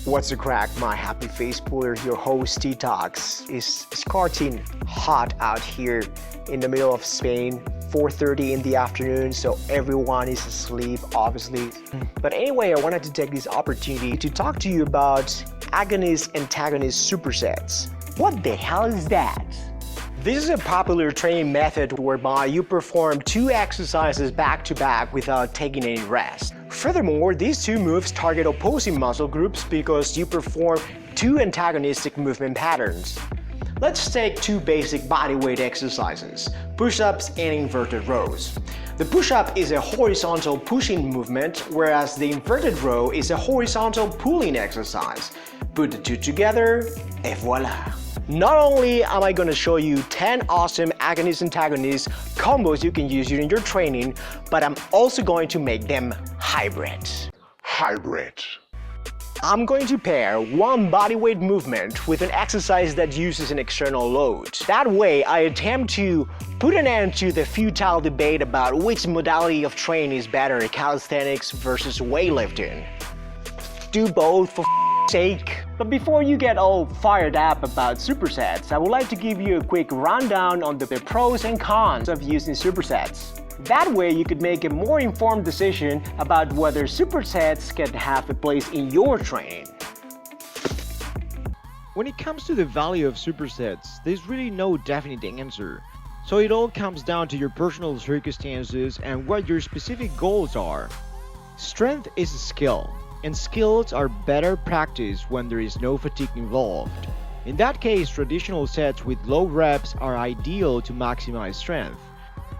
What's the crack, my happy face puller? Your host T-Talks. It's scorching hot out here in the middle of Spain, 4:30 in the afternoon, so everyone is asleep, obviously. But anyway, I wanted to take this opportunity to talk to you about Agonist Antagonist Supersets. What the hell is that? This is a popular training method whereby you perform 2 exercises back to back without taking any rest. Furthermore, these 2 moves target opposing muscle groups because you perform 2 antagonistic movement patterns. Let's take 2 basic bodyweight exercises, push-ups and inverted rows. The push-up is a horizontal pushing movement, whereas the inverted row is a horizontal pulling exercise. Put the 2 together, et voila! Not only am I going to show you 10 awesome agonist-antagonist combos you can use during your training, but I'm also going to make them hybrid. I'm going to pair one bodyweight movement with an exercise that uses an external load. That way, I attempt to put an end to the futile debate about which modality of training is better, calisthenics versus weightlifting. Do both for sake. But before you get all fired up about supersets, I would like to give you a quick rundown on the pros and cons of using supersets. That way you could make a more informed decision about whether supersets can have a place in your training. When it comes to the value of supersets, there's really no definite answer. So it all comes down to your personal circumstances and what your specific goals are. Strength is a skill, and skills are better practiced when there is no fatigue involved. In that case, traditional sets with low reps are ideal to maximize strength.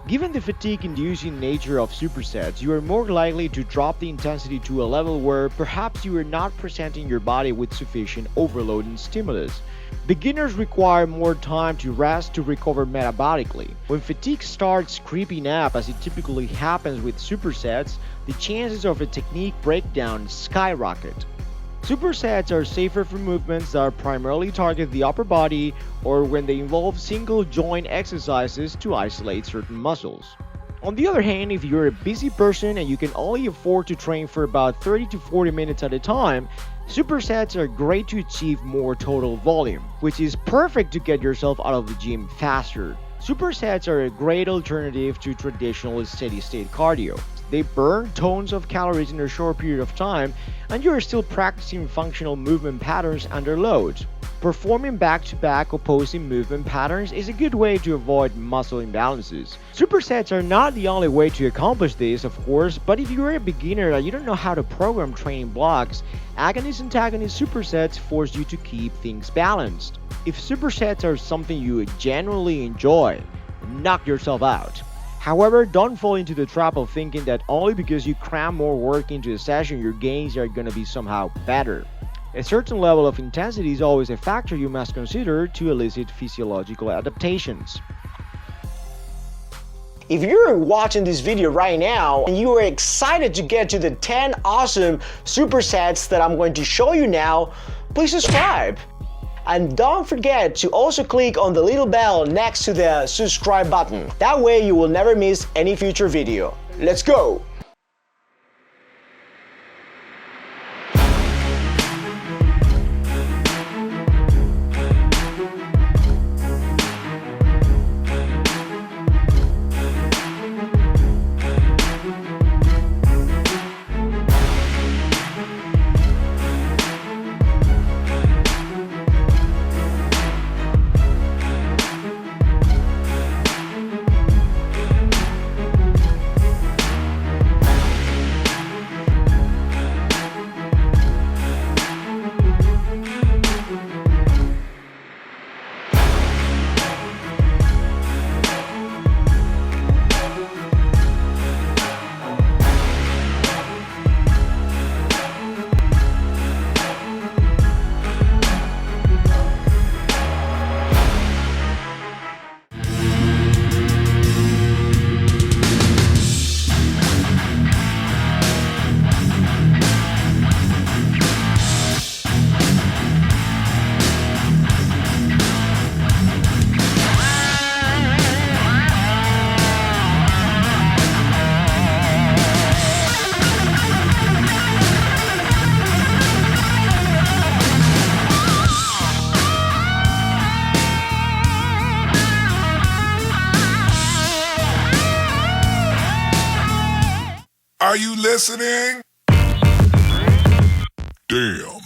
Given the fatigue-inducing nature of supersets, you are more likely to drop the intensity to a level where perhaps you are not presenting your body with sufficient overload and stimulus. Beginners require more time to rest to recover metabolically. When fatigue starts creeping up, as it typically happens with supersets, the chances of a technique breakdown skyrocket. Supersets are safer for movements that primarily target the upper body or when they involve single joint exercises to isolate certain muscles. On the other hand, if you're a busy person and you can only afford to train for about 30 to 40 minutes at a time, supersets are great to achieve more total volume, which is perfect to get yourself out of the gym faster. Supersets are a great alternative to traditional steady-state cardio. They burn tons of calories in a short period of time, and you are still practicing functional movement patterns under load. Performing back-to-back opposing movement patterns is a good way to avoid muscle imbalances. Supersets are not the only way to accomplish this, of course, but if you're a beginner and you don't know how to program training blocks, agonist-antagonist supersets force you to keep things balanced. If supersets are something you genuinely enjoy, knock yourself out. However, don't fall into the trap of thinking that only because you cram more work into a session, your gains are going to be somehow better. A certain level of intensity is always a factor you must consider to elicit physiological adaptations. If you're watching this video right now and you are excited to get to the 10 awesome supersets that I'm going to show you now, please subscribe. And don't forget to also click on the little bell next to the subscribe button. That way you will never miss any future video. Let's go! Are you listening? Damn.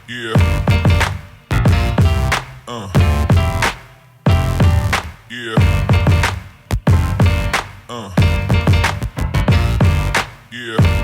Yeah. Yeah. Yeah.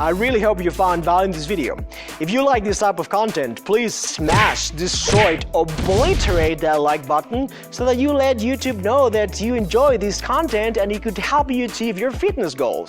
I really hope you found value in this video. If you like this type of content, please smash, destroy it, obliterate that like button so that you let YouTube know that you enjoy this content and it could help you achieve your fitness goals.